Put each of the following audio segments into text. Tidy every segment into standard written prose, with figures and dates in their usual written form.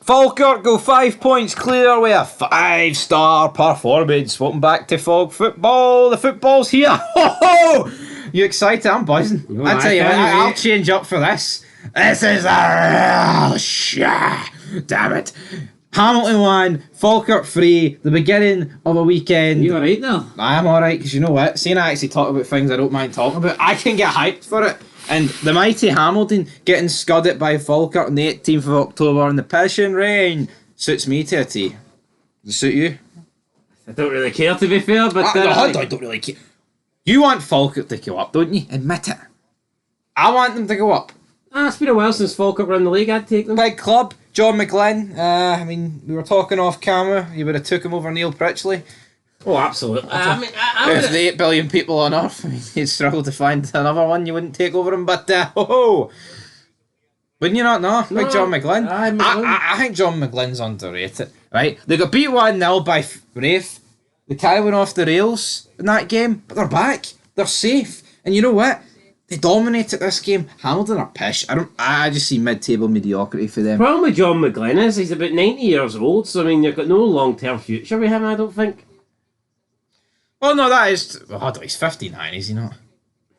Falkirk go 5 points clear with a 5-star performance. Welcome back to Fog Football. The football's here. Ho ho! You excited? I'm buzzing. I tell you what, I'll change up for this. This is a real shit. Damn it. Hamilton 1, Falkirk 3, the beginning of a weekend. You alright now? I am alright, because you know what? Seeing I actually talk about things I don't mind talking about, I can get hyped for it. And the mighty Hamilton getting scudded by Falkirk on the 18th of October in the pissing rain suits me to a T. Does it suit you? I don't really care, to be fair, but... I don't really care. You want Falkirk to go up, don't you? Admit it. I want them to go up. It's been a while since Falkirk were in the league. I'd take them. Big club, John McGlynn. I mean, we were talking off camera. You would have took him over Neil Pritchley. Oh, absolutely. There's the 8 billion people on Earth. I mean, you'd struggle to find another one you wouldn't take over him, but wouldn't you not know? Big John McGlynn. I think John McGlynn's underrated, right? They got beat 1-0 by Rafe. They kind of went off the rails in that game, but they're back. They're safe. And you know what? They dominated this game. Hamilton are pish. I just see mid-table mediocrity for them. The problem with John McGlynn is he's about 90 years old, so I mean, you've got no long-term future with him, I don't think. Well, no, that is... Oh, he's 59, is he not?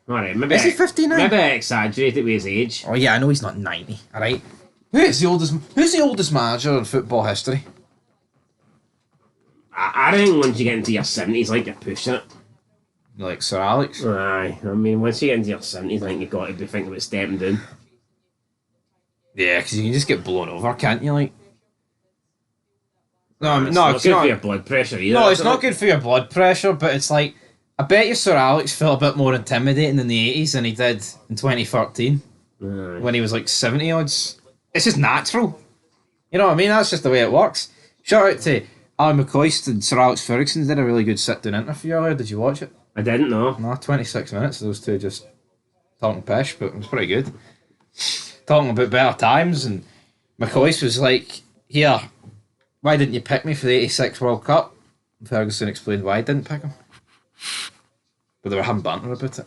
Alright, maybe... Is he 59? Maybe I exaggerated with his age. Oh yeah, I know he's not 90, alright? Who's the oldest manager in football history? I think once you get into your 70s, like, you're pushing it. Like Sir Alex? Aye, I mean, once you get into your 70s, I think you've got to be thinking about stepping down. Yeah, because you can just get blown over, can't you, like? No, It's not good for your blood pressure either. No, it's not good for your blood pressure, but it's like, I bet you Sir Alex felt a bit more intimidating in the 80s than he did in 2013, when he was like 70 odds. It's just natural. You know what I mean? That's just the way it works. Shout out to Alan McCoist and Sir Alex Ferguson. Did a really good sit-down interview earlier. Did you watch it? I didn't know. No, 26 minutes, those two just talking pish, but it was pretty good. Talking about better times, and McCoist was like, here, why didn't you pick me for the 86 World Cup? Ferguson explained why he didn't pick him. But they were having banter about it.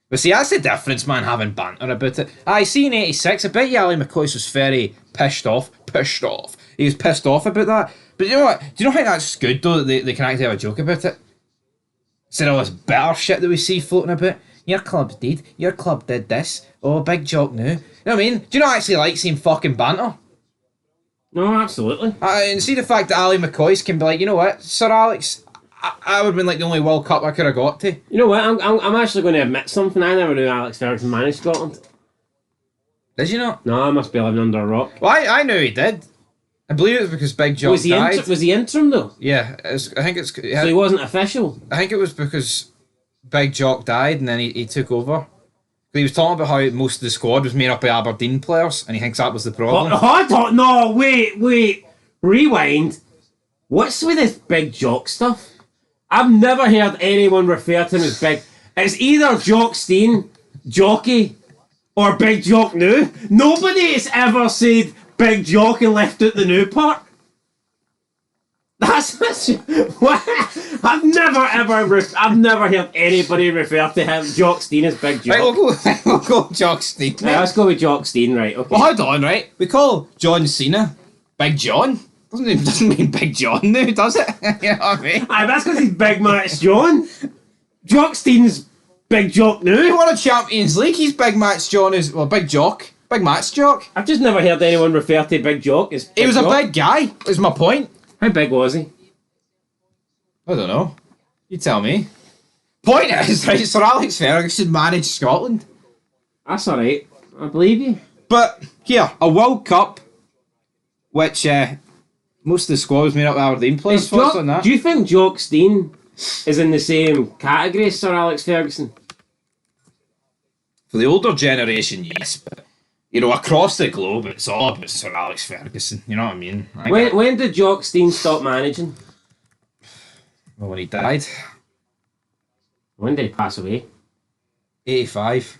But see, that's the difference, man, having banter about it. I see in 86, I bet you Ali McCoist was very pissed off. He was pissed off about that. But you know what? Do you not think that's good, though, that they can actually have a joke about it? Instead of all this better shit that we see floating about. Your club did. Your club did this. Oh, big joke now. You know what I mean? Do you not actually like seeing fucking banter? No, absolutely. And see the fact that Ali McCoist can be like, you know what, Sir Alex, I would have been like the only World Cup I could have got to. You know what, I'm actually going to admit something. I never knew Alex Ferguson managed Scotland. Did you not? No, I must be living under a rock. Well, I knew he did. I believe it was because Big Jock died. Was he interim though? Yeah, I think it's... So he wasn't official? I think it was because Big Jock died and then he took over. He was talking about how most of the squad was made up of Aberdeen players, and he thinks that was the problem. Wait. Rewind. What's with this Big Jock stuff? I've never heard anyone refer to him as Big... It's either Jock Stein, Jockey, or Big Jock New. Nobody has ever said Big Jock and left out the new part. That's what? I've never heard anybody refer to him, Jock Stein, as Big Jock. Right, we'll go Jock Stein. Right, let's go with Jock Stein, right, okay. Well, hold on, right? We call John Cena Big John. Doesn't mean Big John now, does it? You know what I mean? Aye, that's because he's Big Match John. Jock Stein's Big Jock now. He won a Champions League, he's Big Match John, Big Jock. Big Match Jock. I've just never heard anyone refer to Big Jock as Big He was Jock. a big guy, is my point. How big was he? I don't know. You tell me. Point is, right, Sir Alex Ferguson managed Scotland. That's alright. I believe you. But, here, a World Cup, which most of the squad was made up of Aberdeen players. Thoughts on that? Do you think Jock Stein is in the same category as Sir Alex Ferguson? For the older generation, yes, but, you know, across the globe, it's all about Sir Alex Ferguson. You know what I mean? When did Jock Stein stop managing? Well, when he died. When did he pass away? 85.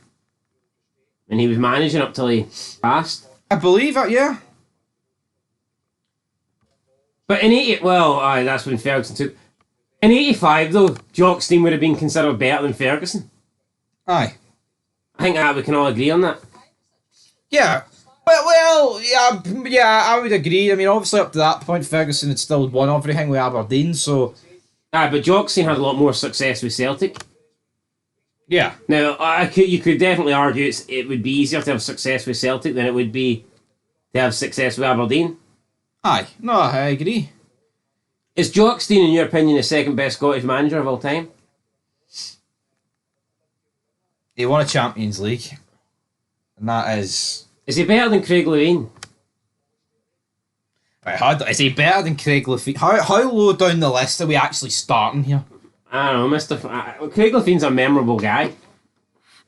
And he was managing up till he passed? I believe it, yeah. But in 80... Well, that's when Ferguson took... In 85, though, Jock Stein would have been considered better than Ferguson. Aye. I think we can all agree on that. Yeah. Well, yeah, I would agree. I mean, obviously up to that point, Ferguson had still won everything with Aberdeen, so But Jock Stein had a lot more success with Celtic. yeah. Now, you could definitely argue it would be easier to have success with Celtic than it would be to have success with Aberdeen. Aye, no, I agree. Is Jock Stein, in your opinion, the second best Scottish manager of all time? He won a Champions League, and that is. Is he better than Craig Levein? Right, is he better than Craig Levein? How low down the list are we actually starting here? I don't know, Craig Levein's a memorable guy.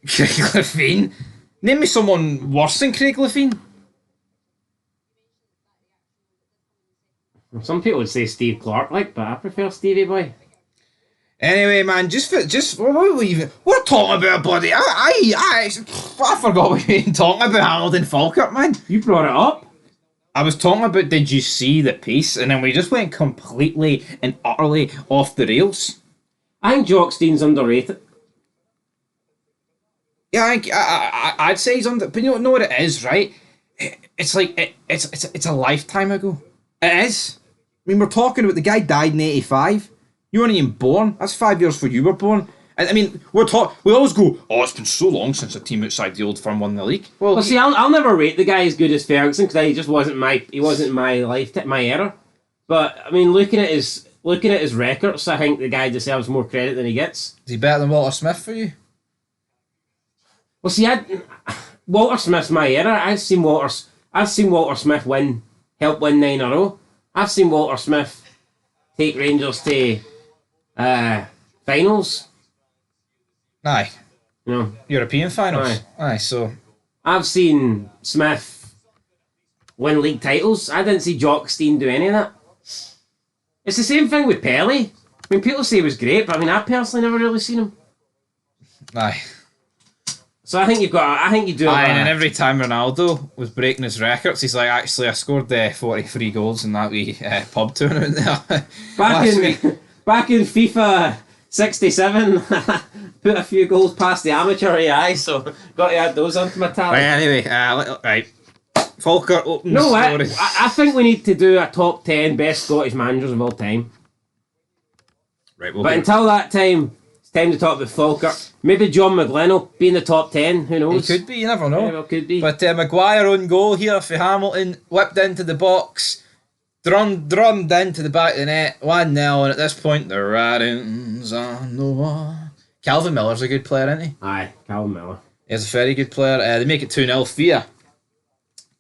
Craig Levein? Name me someone worse than Craig Levein. Some people would say Steve Clark, but I prefer Stevie Boy. Anyway, man, we're talking about bloody. I forgot what we were talking about Hamilton Falkirk, man. You brought it up. I was talking about did you see the piece, and then we just went completely and utterly off the rails. I think Jock Stein's underrated. Yeah, I'd say he's under. But you know what it is, right? It's like it's a lifetime ago. It is. I mean, we're talking about the guy died in '85. You weren't even born. That's 5 years before you were born. And I mean, we always go, oh, it's been so long since a team outside the old firm won the league. Well, see, I'll never rate the guy as good as Ferguson because he just wasn't my my era. But I mean, looking at his records, I think the guy deserves more credit than he gets. Is he better than Walter Smith for you? Well, see, Walter Smith's my era. I've seen Walter Smith help win 9 in a row. I've seen Walter Smith take Rangers to finals. Aye. You know, European finals. Aye, so. I've seen Smith win league titles. I didn't see Jock Stein do any of that. It's the same thing with Pelé. I mean, people say he was great, but I mean, I personally never really seen him. Aye. So I think you do. Aye, and then every time Ronaldo was breaking his records, he's like, actually, I scored 43 goals in that wee pub tournament there. Back in FIFA 67, put a few goals past the amateur AI, so got to add those onto my tally. Right, anyway, right. Falkirk opens No, story. I think we need to do a top 10 best Scottish managers of all time. Right, but until that time, it's time to talk about Falkirk. Maybe John McGlynn will be in the top 10, who knows? He could be, you never know. Yeah, well, could be. But Maguire on goal here for Hamilton, whipped into the box, drummed into the back of the net, 1-0, and at this point, the writings on the wall. Calvin Miller's a good player, isn't he? Aye, Calvin Miller. He's a very good player. They make it 2-0 for you.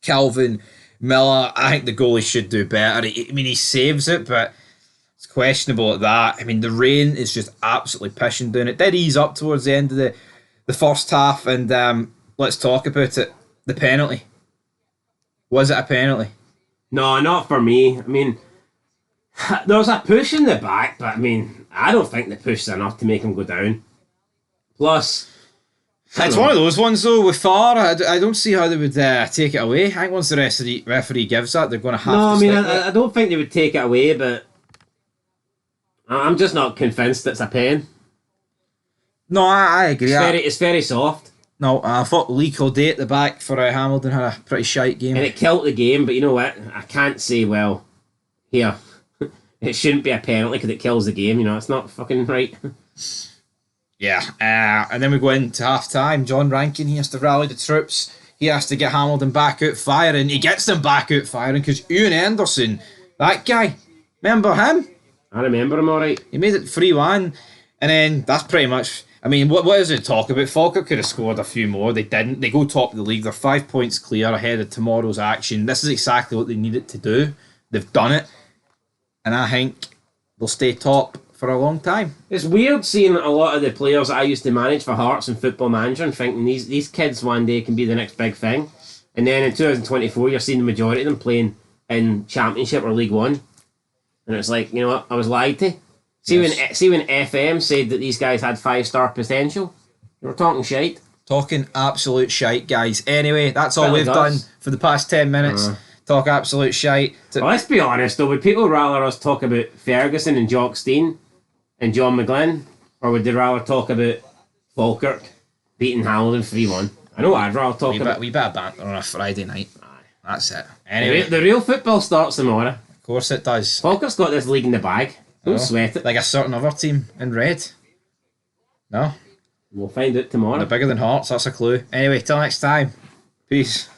Calvin Miller, I think the goalie should do better. I mean, he saves it, but it's questionable at that. I mean, the rain is just absolutely pissing down. It did ease up towards the end of the first half, and let's talk about it. The penalty. Was it a penalty? No, not for me. I mean, there was a push in the back, but I mean, I don't think the push is enough to make him go down. Plus, it's one of those ones though with VAR. I don't see how they would take it away. I think once the referee gives that, they're going to have to. No, I mean, I don't think they would take it away, but I'm just not convinced it's a pen. No, I agree. It's very soft. No, I thought Lee Caudet at the back for Hamilton had a pretty shite game. And it killed the game, but you know what? I can't say, well, here, it shouldn't be a penalty because it kills the game, you know, it's not fucking right. Yeah, and then we go into half time. John Rankin, he has to rally the troops. He has to get Hamilton back out firing. He gets them back out firing because Ian Anderson, that guy, remember him? I remember him alright. He made it 3-1, and then that's pretty much. I mean, what is it talk about? Falkirk could have scored a few more. They didn't. They go top of the league. They're 5 points clear ahead of tomorrow's action. This is exactly what they needed to do. They've done it, and I think they'll stay top for a long time. It's weird seeing a lot of the players that I used to manage for Hearts and Football Manager and thinking these kids one day can be the next big thing. And then in 2024, you're seeing the majority of them playing in Championship or League One. And it's like, you know what, I was lied to. See when FM said that these guys had 5-star potential, they were talking shite. Talking absolute shite, guys. Anyway, that's all we've done for the past 10 minutes. Talk absolute shite. Well, let's be honest though, would people rather us talk about Ferguson and Jock Stein and John McGlynn, or would they rather talk about Falkirk beating Hamilton 3-1? I know what I'd rather talk about. We bit of banter on a Friday night. That's it. Anyway, Anyway, the real football starts tomorrow. of course it does. Falkirk's got this league in the bag. Don't sweat it. Like a certain other team in red. No, We'll find out tomorrow. they're bigger than Hearts. That's a clue. Anyway, till next time. Peace.